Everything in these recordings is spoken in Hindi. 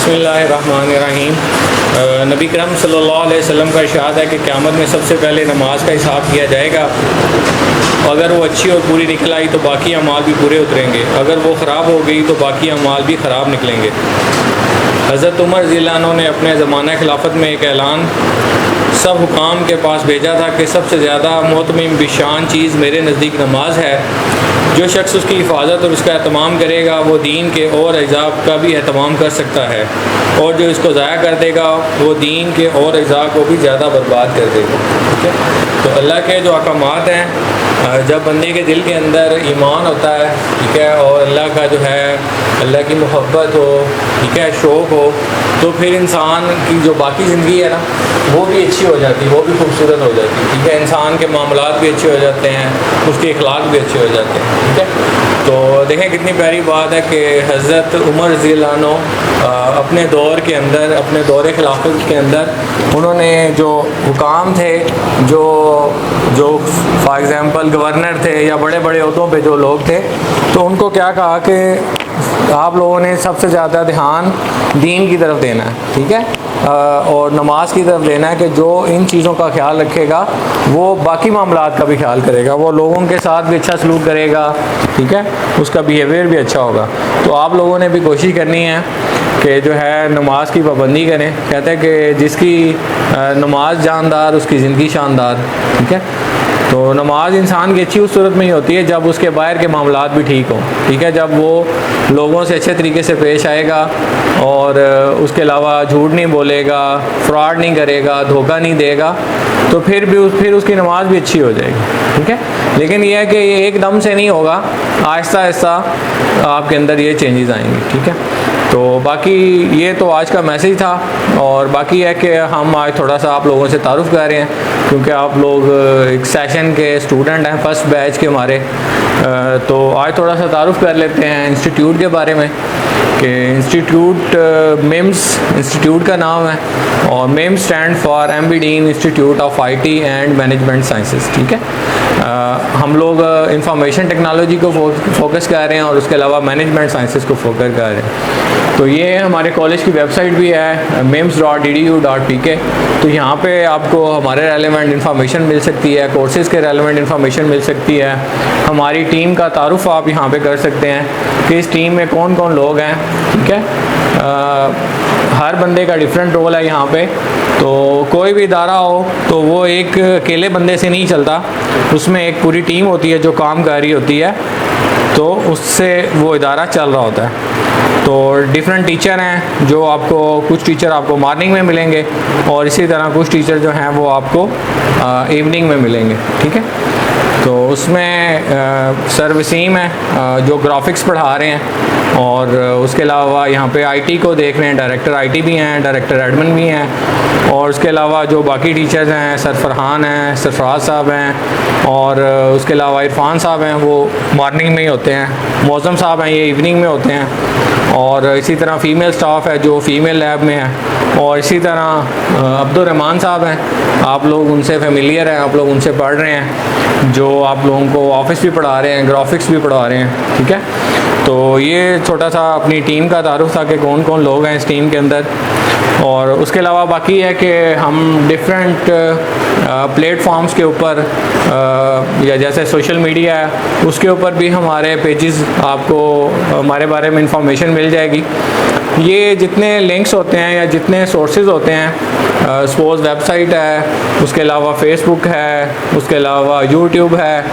बिस्मिल्लाहिर्रहमानिर्रहीम। नबी करम सल्लल्लाहु अलैहि वसल्लम का इरशाद है कि क़यामत में सबसे पहले नमाज का हिसाब किया जाएगा। अगर वो अच्छी और पूरी निकल आई तो बाकी अमाल भी पूरे उतरेंगे, अगर वो ख़राब हो गई तो बाकी अमाल भी ख़राब निकलेंगे। हज़रत उमर रज़ियल्लाहु अन्हु ने अपने ज़माना खिलाफत में एक ऐलान सब हुकाम के पास भेजा था कि सबसे ज़्यादा मोतमिम बिशान चीज़ मेरे नज़दीक नमाज है। जो शख्स उसकी हिफाजत और उसका एहतमाम करेगा वो दीन के और अज़ा का भी एहतमाम कर सकता है, और जो इसको ज़ाया कर देगा वो दीन के और अज़ा को भी ज़्यादा बर्बाद कर देगा। ठीक है, तो अल्लाह के जो अहकामात हैं, जब बंदे के दिल के अंदर ईमान होता है, ठीक है, और अल्लाह का जो है अल्लाह की मोहब्बत हो, ठीक है, शौक़ हो, तो फिर इंसान की जो बाकी ज़िंदगी है ना वो भी अच्छी हो जाती है, वो भी खूबसूरत हो जाती है। ठीक है, इंसान के मामलात भी अच्छे हो जाते हैं, उसके अखलाक भी अच्छे हो जाते हैं। ठीक है, तो देखें कितनी प्यारी बात है कि हज़रत उमर रज़ियल्लाहु अन्हु अपने दौर के अंदर, अपने दौर खिलाफत के अंदर उन्होंने जो हुकाम थे, जो फॉर एग्ज़ाम्पल गवर्नर थे या बड़े बड़े ओहदों पे जो लोग थे, तो उनको क्या कहा कि आप लोगों ने सबसे ज़्यादा ध्यान दीन की तरफ देना है। ठीक है, और नमाज की तरफ देना है कि जो इन चीज़ों का ख्याल रखेगा वो बाकी मामलात का भी ख्याल करेगा, वो लोगों के साथ भी अच्छा सलूक करेगा। ठीक है, उसका बिहेवियर भी अच्छा होगा। तो आप लोगों ने भी कोशिश करनी है कि जो है नमाज की पाबंदी करें। कहते हैं कि जिसकी नमाज जानदार उसकी ज़िंदगी शानदार। ठीक है, तो नमाज इंसान की अच्छी उस सूरत में ही होती है जब उसके बाहर के मामलात भी ठीक हों। ठीक है, जब वो लोगों से अच्छे तरीके से पेश आएगा और उसके अलावा झूठ नहीं बोलेगा, फ्रॉड नहीं करेगा, धोखा नहीं देगा, तो फिर उसकी नमाज भी अच्छी हो जाएगी। ठीक है, लेकिन यह है कि ये एकदम से नहीं होगा, आहिस्ता आहिस्ता आपके अंदर ये चेंजेस आएंगे। ठीक है, तो बाकी ये तो आज का मैसेज था, और बाकी है कि हम आज थोड़ा सा आप लोगों से तारुफ़ कर रहे हैं क्योंकि आप लोग एक सेशन के स्टूडेंट हैं, फर्स्ट बैच के हमारे। तो आज थोड़ा सा तारुफ़ कर लेते हैं इंस्टीट्यूट के बारे में कि इंस्टीट्यूट मिम्स इंस्टीट्यूट का नाम है, और memes stand for MB dean institute of IT and management sciences. ठीक है, हम लोग इंफॉर्मेशन टेक्नोलॉजी को फोकस कर रहे हैं और उसके अलावा मैनेजमेंट साइंसेस को फोकस कर रहे हैं। तो ये हमारे कॉलेज की वेबसाइट भी है mims.edu.pk। तो यहाँ पे आपको हमारे रेलेवेंट इन्फॉर्मेशन मिल सकती है, कोर्सेज़ के रेलेवेंट इन्फॉर्मेशन मिल सकती है, हमारी टीम का तारुफ़ आप यहाँ पे कर सकते हैं कि इस टीम में कौन कौन लोग हैं। ठीक है, हर बंदे का डिफरेंट रोल है यहाँ पे। तो कोई भी इदारा हो तो वो एक अकेले बंदे से नहीं चलता, उसमें एक पूरी टीम होती है जो काम कर रही होती है, तो उससे वो इदारा चल रहा होता है। तो डिफरेंट टीचर हैं जो आपको, कुछ टीचर आपको मॉर्निंग में मिलेंगे और इसी तरह कुछ टीचर जो हैं वो आपको इवनिंग में मिलेंगे। ठीक है, तो उसमें सर वसीम है जो ग्राफिक्स पढ़ा रहे हैं, और उसके अलावा यहाँ पे आईटी को देख रहे हैं, डायरेक्टर आईटी भी हैं, डायरेक्टर एडमिन भी हैं, और उसके अलावा जो बाकी टीचर्स हैं, सर फरहान हैं, सरफराज साहब हैं, और उसके अलावा इरफान साहब हैं, वो मॉर्निंग में ही होते हैं, मौज़म साहब हैं ये इवनिंग में होते हैं, और इसी तरह फ़ीमेल स्टाफ है जो फ़ीमेल लैब में है, और इसी तरह अब्दुर्रहमान साहब हैं, आप लोग उनसे फेमिलियर हैं, आप लोग उनसे पढ़ रहे हैं, जो आप लोगों को ऑफिस भी पढ़ा रहे हैं, ग्राफिक्स भी पढ़ा रहे हैं। ठीक है, तो ये छोटा सा अपनी टीम का तारुफ था कि कौन कौन लोग हैं इस टीम के अंदर। और उसके अलावा बाकी है कि हम डिफरेंट प्लेटफॉर्म्स के ऊपर या जैसे सोशल मीडिया है उसके ऊपर भी हमारे पेजेस आपको हमारे बारे में इंफॉर्मेशन मिल जाएगी। ये जितने लिंक्स होते हैं या जितने सोर्सेज होते हैं, सपोज वेबसाइट है, उसके अलावा फेसबुक है, उसके अलावा यूट्यूब है,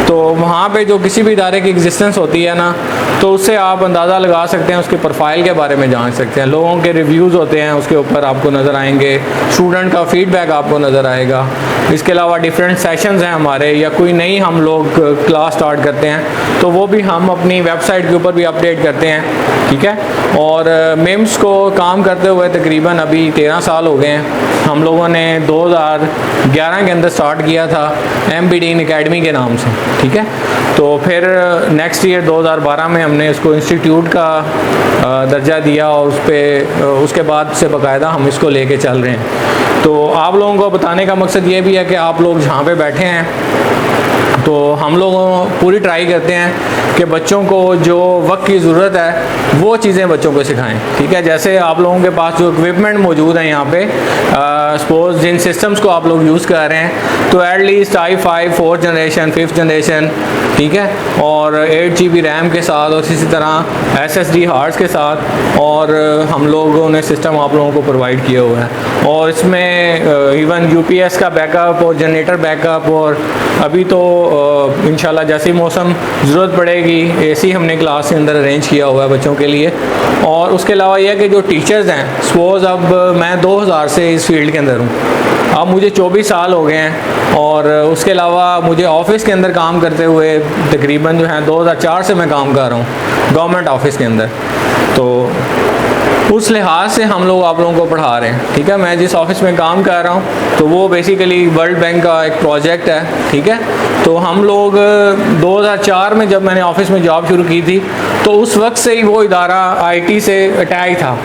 तो वहाँ पे जो किसी भी इदारे की एग्जिस्टेंस होती है ना, तो उससे आप अंदाज़ा लगा सकते हैं, उसके प्रोफाइल के बारे में जान सकते हैं, लोगों के रिव्यूज़ होते हैं उसके ऊपर आपको नज़र आएंगे, स्टूडेंट का फीडबैक आपको नज़र आएगा। इसके अलावा डिफरेंट सेशंस हैं हमारे, या कोई नई हम लोग क्लास स्टार्ट करते हैं तो वो भी हम अपनी वेबसाइट के ऊपर भी अपडेट करते हैं। ठीक है, और मिम्स को काम करते हुए तकरीबन अभी 13 साल हो गए हैं। हम लोगों ने 2011 के अंदर स्टार्ट किया था एमबी डीन एकेडमी के नाम से। ठीक है, तो फिर नेक्स्ट ईयर 2012 में हमने इसको इंस्टीट्यूट का दर्जा दिया, और उसके बाद से बाकायदा हम इसको लेके चल रहे हैं। तो आप लोगों को बताने का मकसद ये भी है कि आप लोग जहाँ पे बैठे हैं तो हम लोग पूरी ट्राई करते हैं कि बच्चों को जो वक्त की ज़रूरत है वो चीज़ें बच्चों को सिखाएं, ठीक है। जैसे आप लोगों के पास जो इक्विपमेंट मौजूद हैं यहाँ पे, सपोज जिन सिस्टम्स को आप लोग यूज़ कर रहे हैं, तो at least i5 4th generation 5th generation, ठीक है, और 8 GB रैम के साथ और इसी तरह SSD हार्ड्स के साथ, और हम लोगों ने सिस्टम आप लोगों को प्रोवाइड किया हुआ है। और इसमें इवन UPS का बैकअप और जनरेटर बैकअप, और अभी तो इंशाल्लाह जैसे मौसम ज़रूरत पड़ेगी AC हमने क्लास के अंदर अरेंज किया हुआ है बच्चों के लिए। और उसके अलावा यह कि जो टीचर्स हैं, सपोज़ अब मैं 2000 से इस फील्ड के अंदर हूँ, अब मुझे 24 साल हो गए हैं, और उसके अलावा मुझे ऑफ़िस के अंदर काम करते हुए तकरीबन जो है 2004 से मैं काम कर रहा हूँ गवर्नमेंट ऑफिस के अंदर। तो उस लिहाज से हम लोग आप लोगों को पढ़ा रहे हैं, ठीक है। मैं जिस ऑफिस में काम कर रहा हूँ तो वो बेसिकली वर्ल्ड बैंक का एक प्रोजेक्ट है, ठीक है। तो हम लोग 2004 में जब मैंने ऑफिस में जॉब शुरू की थी तो उस वक्त से ही वो इदारा IT से अटैच था,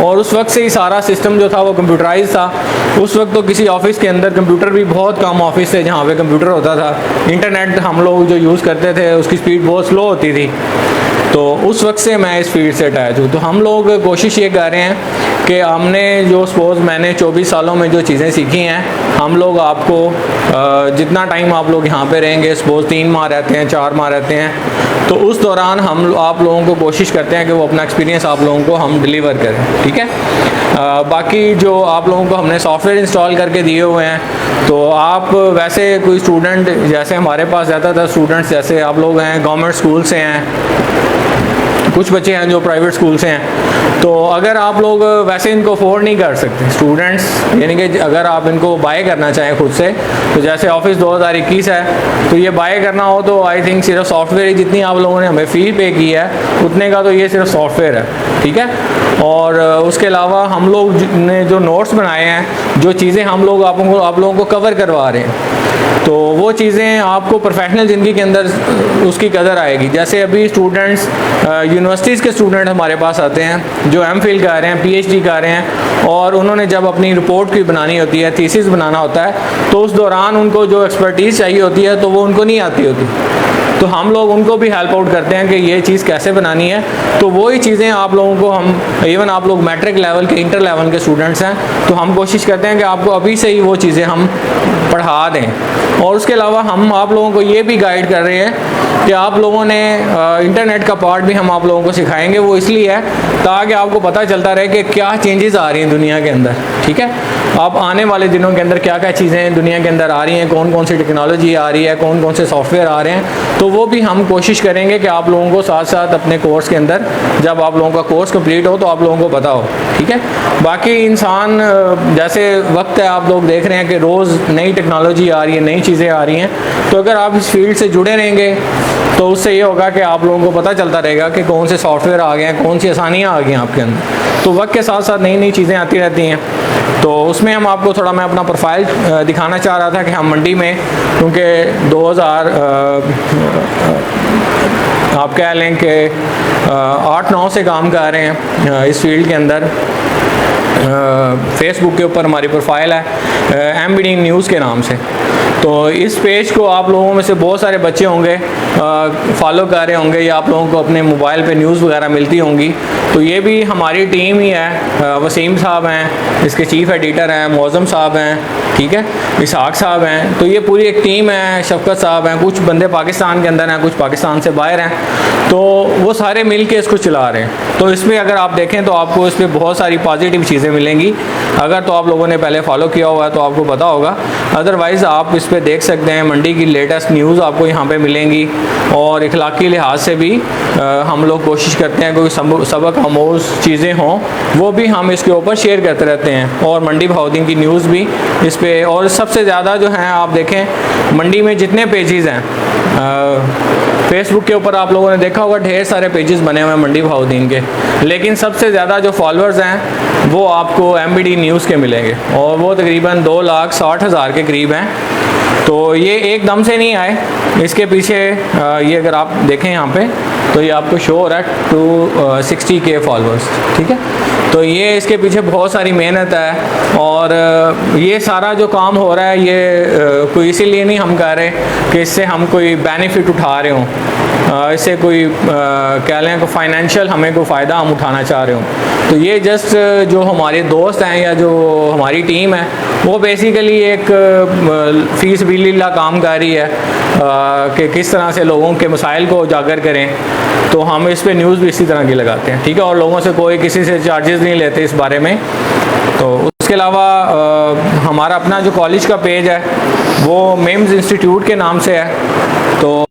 और उस वक्त से ही सारा सिस्टम जो था वो कंप्यूटराइज था। उस वक्त तो किसी ऑफिस के अंदर कंप्यूटर भी बहुत कम ऑफिस थे जहाँ पे कंप्यूटर होता था। इंटरनेट हम लोग जो यूज़ करते थे उसकी स्पीड बहुत स्लो होती थी। तो उस वक्त से मैं इस फील्ड से अटैच हूँ। तो हम लोग कोशिश ये कर रहे हैं कि हमने जो सपोज़ मैंने 24 सालों में जो चीज़ें सीखी हैं, हम लोग आपको जितना टाइम आप लोग यहाँ पे रहेंगे, सपोज़ 3 माह रहते हैं, 4 माह रहते हैं, तो उस दौरान हम आप लोगों को कोशिश करते हैं कि वो अपना एक्सपीरियंस आप लोगों को हम डिलीवर करें, ठीक है। बाकी जो आप लोगों को हमने सॉफ्टवेयर इंस्टॉल करके दिए हुए हैं, तो आप वैसे कोई स्टूडेंट, जैसे हमारे पास ज़्यादातर स्टूडेंट्स जैसे आप लोग हैं गवर्नमेंट स्कूल से हैं, कुछ बच्चे हैं जो प्राइवेट स्कूल से हैं, तो अगर आप लोग वैसे इनको अफोर्ड नहीं कर सकते स्टूडेंट्स, यानी कि अगर आप इनको बाय करना चाहें खुद से, तो जैसे ऑफिस 2021 है तो ये बाय करना हो तो आई थिंक सिर्फ सॉफ्टवेयर ही, जितनी आप लोगों ने हमें फ़ी पे की है उतने का तो ये सिर्फ सॉफ्टवेयर है, ठीक है। और उसके अलावा हम लोग ने जो नोट्स बनाए हैं, जो चीज़ें हम लोग आप लोगों को कवर करवा रहे हैं, तो वो चीज़ें आपको प्रोफेशनल ज़िंदगी के अंदर उसकी कदर आएगी। जैसे अभी स्टूडेंट्स यूनिवर्सिटीज़ के स्टूडेंट हमारे पास आते हैं जो MPhil कर रहे हैं, PhD कर रहे हैं, और उन्होंने जब अपनी रिपोर्ट की बनानी होती है, थीसिस बनाना होता है, तो उस दौरान उनको जो एक्सपर्टीज़ चाहिए होती है तो वो उनको नहीं आती होती, तो हम लोग उनको भी हेल्प आउट करते हैं कि ये चीज़ कैसे बनानी है। तो वही चीज़ें आप लोगों को हम, इवन आप लोग मैट्रिक लेवल के, इंटर लेवल के स्टूडेंट्स हैं, तो हम कोशिश करते हैं कि आपको अभी से ही वो चीज़ें हम पढ़ा दें। और उसके अलावा हम आप लोगों को ये भी गाइड कर रहे हैं कि आप लोगों ने इंटरनेट का पार्ट भी हम आप लोगों को सिखाएंगे। वो इसलिए है ताकि आपको पता चलता रहे कि क्या चेंजेस आ रही हैं दुनिया के अंदर, ठीक है। आप आने वाले दिनों के अंदर क्या क्या चीज़ें दुनिया के अंदर आ रही हैं, कौन कौन सी टेक्नोलॉजी आ रही है, कौन कौन से सॉफ्टवेयर आ रहे हैं, तो वो भी हम कोशिश करेंगे कि आप लोगों को साथ साथ अपने कोर्स के अंदर, जब आप लोगों का कोर्स कंप्लीट हो तो आप लोगों को पता हो, ठीक है। बाकी इंसान जैसे वक्त है, आप लोग देख रहे हैं कि रोज़ नई टेक्नोलॉजी आ रही है, नई चीज़ें आ रही हैं, तो अगर आप इस फील्ड से जुड़े रहेंगे तो उससे ये होगा कि आप लोगों को पता चलता रहेगा कि कौन से सॉफ्टवेयर आ गए हैं, कौन सी आसानियाँ आ गई हैं आपके अंदर। तो वक्त के साथ साथ नई नई चीज़ें आती रहती हैं। तो उसमें हम आपको थोड़ा, मैं अपना प्रोफाइल दिखाना चाह रहा था कि हम मंडी में, क्योंकि 2000 आप कह लें कि 8-9 से काम कर रहे हैं इस फील्ड के अंदर। फेसबुक के ऊपर हमारी प्रोफाइल है MBD न्यूज़ के नाम से। तो इस पेज को आप लोगों में से बहुत सारे बच्चे होंगे फॉलो कर रहे होंगे, या आप लोगों को अपने मोबाइल पे न्यूज़ वगैरह मिलती होंगी। तो ये भी हमारी टीम ही है। वसीम साहब हैं, इसके चीफ़ एडिटर हैं, मौज़म साहब हैं, ठीक है, इसहाक साहब हैं। तो ये पूरी एक टीम है, शफकत साहब हैं, कुछ बंदे पाकिस्तान के अंदर हैं, कुछ पाकिस्तान से बाहर हैं, तो वो सारे मिल के इसको चला रहे हैं। तो इसमें अगर आप देखें तो आपको इस पर बहुत सारी पॉजिटिव चीज़ें मिलेंगी। अगर तो आप लोगों ने पहले फॉलो किया हुआ है तो आपको पता होगा, अदरवाइज़ आप इस पर देख सकते हैं। मंडी की लेटेस्ट न्यूज़ आपको यहाँ पे मिलेंगी, और इखलाकी लिहाज से भी हम लोग कोशिश करते हैं कोई सबक आमोज़ चीज़ें हों वो भी हम इसके ऊपर शेयर करते रहते हैं। और मंडी भाउदीन की न्यूज़ भी इस पर, और सबसे ज़्यादा जो हैं आप देखें मंडी में जितने पेजेस हैं, फेसबुक के ऊपर आप लोगों ने देखा होगा ढेर सारे पेजेस बने हुए हैं मंडी भाउदीन के, लेकिन सबसे ज़्यादा जो फॉलोअर्स हैं वो आपको MBD न्यूज़ के मिलेंगे, और वो तकरीबन 2,60,000 के करीब हैं। तो ये एकदम से नहीं आए, इसके पीछे ये अगर आप देखें यहाँ पे तो ये आपको शो हो रहा है 260K फॉलोअर्स, ठीक है। तो ये इसके पीछे बहुत सारी मेहनत है, और ये सारा जो काम हो रहा है ये कोई इसीलिए नहीं हम कह रहे कि इससे हम कोई बेनिफिट उठा रहे हों, इससे कोई कह लें को फाइनेंशियल हमें कोई फ़ायदा हम उठाना चाह रहे हों। तो ये जस्ट जो हमारे दोस्त हैं या जो हमारी टीम है वो बेसिकली एक फ़ीस बिल्ला काम कर रही है कि किस तरह से लोगों के मसाइल को उजागर करें। तो हम इस पे न्यूज़ भी इसी तरह की लगाते हैं, ठीक है, और लोगों से कोई किसी से चार्जेस नहीं लेते इस बारे में। तो उसके अलावा हमारा अपना जो कॉलेज का पेज है वो मेम्स इंस्टीट्यूट के नाम से है। तो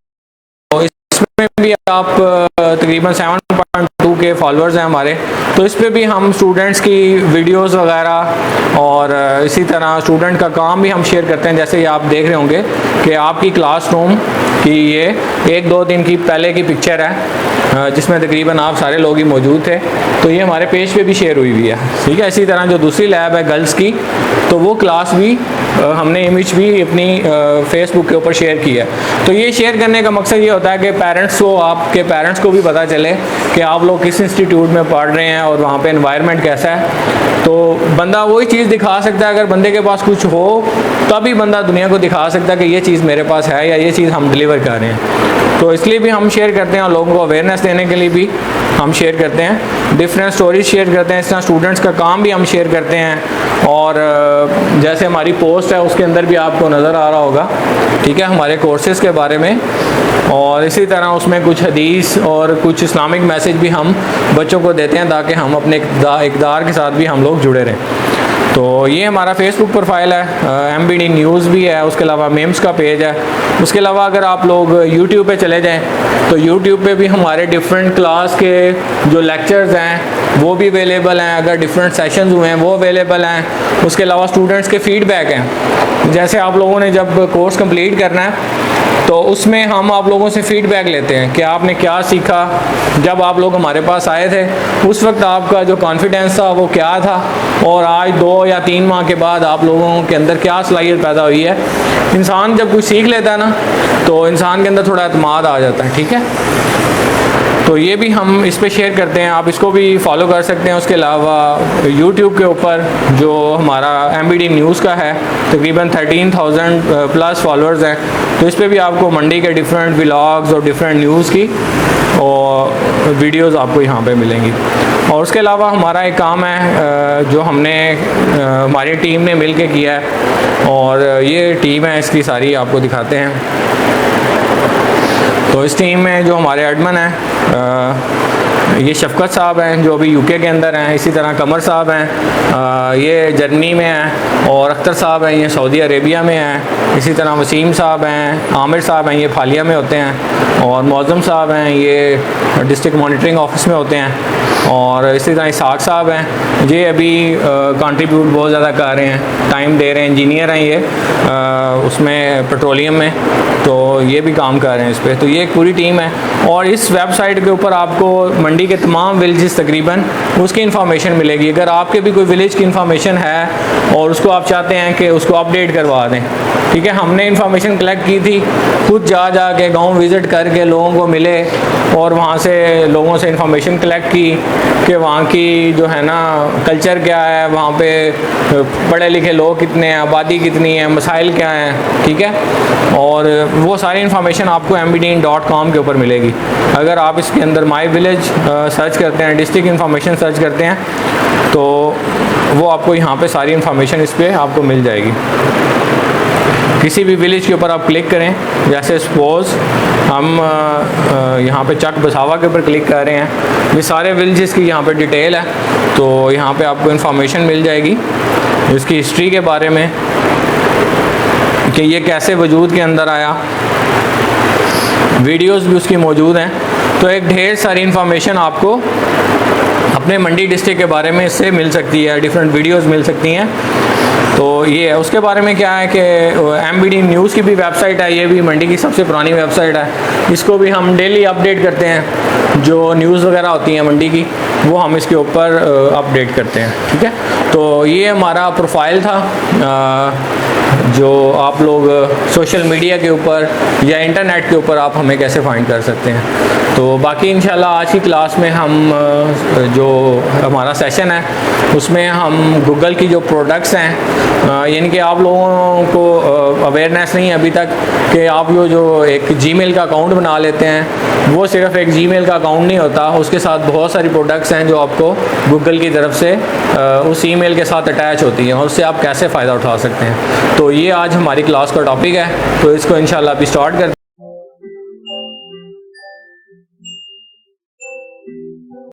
इसमें भी आप तकरीबन 7.2 के फॉलोअर्स हैं हमारे। तो इस पे भी हम स्टूडेंट्स की वीडियोस वगैरह और इसी तरह स्टूडेंट का काम भी हम शेयर करते हैं। जैसे ये आप देख रहे होंगे कि आपकी क्लासरूम की ये 1-2 दिन की पहले की पिक्चर है जिसमें तकरीबन आप सारे लोग ही मौजूद थे। तो ये हमारे पेज पे भी शेयर हुई हुई है, ठीक है। इसी तरह जो दूसरी लैब है गर्ल्स की, तो वो क्लास भी हमने इमेज भी अपनी फेसबुक के ऊपर शेयर की है। तो ये शेयर करने का मकसद ये होता है कि पेरेंट्स को, आपके पेरेंट्स को भी पता चले कि आप लोग किस इंस्टीट्यूट में पढ़ रहे हैं और वहाँ पे एनवायरनमेंट कैसा है। तो बंदा वही चीज़ दिखा सकता है, अगर बंदे के पास कुछ हो तभी बंदा दुनिया को दिखा सकता है कि ये चीज़ मेरे पास है या ये चीज़ हम डिलीवर कर रहे हैं। तो इसलिए भी हम शेयर करते हैं और लोगों को अवेयरनेस देने के लिए भी हम शेयर करते हैं, डिफरेंट स्टोरीज शेयर करते हैं। इस तरह स्टूडेंट्स का काम भी हम शेयर करते हैं। और जैसे हमारी पोस्ट है उसके अंदर भी आपको नज़र आ रहा होगा, ठीक है, हमारे कोर्सेज़ के बारे में। और इसी तरह उसमें कुछ हदीस और कुछ इस्लामिक मैसेज भी हम बच्चों को देते हैं ताकि हम अपने इक़दार के साथ भी हम लोग जुड़े रहें। तो ये हमारा फेसबुक प्रोफाइल है, MBD न्यूज़ भी है, उसके अलावा मेम्स का पेज है। उसके अलावा अगर आप लोग यूट्यूब पे चले जाएं तो यूट्यूब पे भी हमारे डिफरेंट क्लास के जो लेक्चर्स हैं वो भी अवेलेबल हैं, अगर डिफरेंट सेशंस हुए हैं वो अवेलेबल हैं। उसके अलावा स्टूडेंट्स के फ़ीडबैक हैं, जैसे आप लोगों ने जब कोर्स कंप्लीट करना है तो उसमें हम आप लोगों से फ़ीडबैक लेते हैं कि आपने क्या सीखा, जब आप लोग हमारे पास आए थे उस वक्त आपका जो कॉन्फिडेंस था वो क्या था, और आज 2 या 3 माह के बाद आप लोगों के अंदर क्या सलाहियत पैदा हुई है। इंसान जब कुछ सीख लेता है ना तो इंसान के अंदर थोड़ा एतमाद आ जाता है, ठीक है। तो ये भी हम इस पे शेयर करते हैं, आप इसको भी फॉलो कर सकते हैं। उसके अलावा यूट्यूब के ऊपर जो हमारा MBD न्यूज़ का है तकरीबन 13,000 प्लस फॉलोअर्स हैं। तो इस पे भी आपको मंडी के डिफरेंट व्लॉग्स और डिफरेंट न्यूज़ की और वीडियोस आपको यहाँ पे मिलेंगी। और उसके अलावा हमारा एक काम है जो हमने हमारी टीम ने मिल के किया है, और ये टीम है इसकी सारी आपको दिखाते हैं। तो इस टीम में जो हमारे एडमिन हैं ये शफकत साहब हैं जो अभी UK के अंदर हैं, इसी तरह कमर साहब हैं ये जर्मनी में हैं, और अख्तर साहब हैं ये सऊदी अरेबिया में हैं, इसी तरह वसीम साहब हैं, आमिर साहब हैं ये फालिया में होते हैं, और मौज़म साहब हैं ये डिस्ट्रिक्ट मॉनिटरिंग ऑफिस में होते हैं, और इसी तरह इसाक साहब हैं ये अभी कंट्रीब्यूट बहुत ज़्यादा कर रहे हैं, टाइम दे रहे हैं, इंजीनियर हैं ये उसमें पेट्रोलियम में, तो ये भी काम कर रहे हैं इस पर। तो ये एक पूरी टीम है, और इस वेबसाइट के ऊपर आपको मंडी के तमाम विलेजेस तकरीबन उसकी इन्फॉर्मेशन मिलेगी। अगर आपके भी कोई विलेज की इन्फॉर्मेशन है और उसको आप चाहते हैं कि उसको अपडेट करवा दें, ठीक है, हमने इन्फॉर्मेशन कलेक्ट की थी, खुद जा के गांव विज़िट करके लोगों को मिले और वहाँ से लोगों से इन्फॉर्मेशन कलेक्ट की कि वहाँ की जो है ना कल्चर क्या है, वहाँ पे पढ़े लिखे लोग कितने हैं, आबादी कितनी है, मसाइल क्या हैं, ठीक है। और वो सारी इन्फॉर्मेशन आपको mbd.com के ऊपर मिलेगी। अगर आप इसके अंदर माई विलेज सर्च करते हैं, डिस्ट्रिक्ट इन्फॉर्मेशन सर्च करते हैं, तो वो आपको यहाँ पे सारी इन्फॉर्मेशन इस पर आपको मिल जाएगी। किसी भी विलेज के ऊपर आप क्लिक करें, जैसे सपोज़ हम यहाँ पे चक बसावा के ऊपर क्लिक कर रहे हैं, ये सारे विलेजेस की यहाँ पे डिटेल है, तो यहाँ पे आपको इन्फॉर्मेशन मिल जाएगी इसकी हिस्ट्री के बारे में कि ये कैसे वजूद के अंदर आया, वीडियोस भी उसकी मौजूद हैं। तो एक ढेर सारी इन्फॉर्मेशन आपको अपने मंडी डिस्ट्रिक्ट के बारे में इससे मिल सकती है, डिफरेंट वीडियोस मिल सकती हैं। तो ये है, उसके बारे में क्या है कि MBD न्यूज़ की भी वेबसाइट है, ये भी मंडी की सबसे पुरानी वेबसाइट है, इसको भी हम डेली अपडेट करते हैं, जो न्यूज़ वगैरह होती हैं मंडी की वो हम इसके ऊपर अपडेट करते हैं, ठीक है। तो ये हमारा प्रोफाइल था जो आप लोग सोशल मीडिया के ऊपर या इंटरनेट के ऊपर आप हमें कैसे फाइंड कर सकते हैं। तो बाकी इंशाल्लाह आज की क्लास में हम जो हमारा सेशन है उसमें हम गूगल की जो प्रोडक्ट्स हैं, यानी कि आप लोगों को अवेयरनेस नहीं है अभी तक कि आप जो एक जीमेल का अकाउंट बना लेते हैं, वो सिर्फ एक जीमेल का अकाउंट नहीं होता, उसके साथ बहुत सारी प्रोडक्ट्स हैं जो आपको गूगल की तरफ से उस ईमेल के साथ अटैच होती हैं और उससे आप कैसे फ़ायदा उठा सकते हैं। तो ये आज हमारी क्लास का टॉपिक है, तो इसको इंशाल्लाह अभी स्टार्ट करते हैं।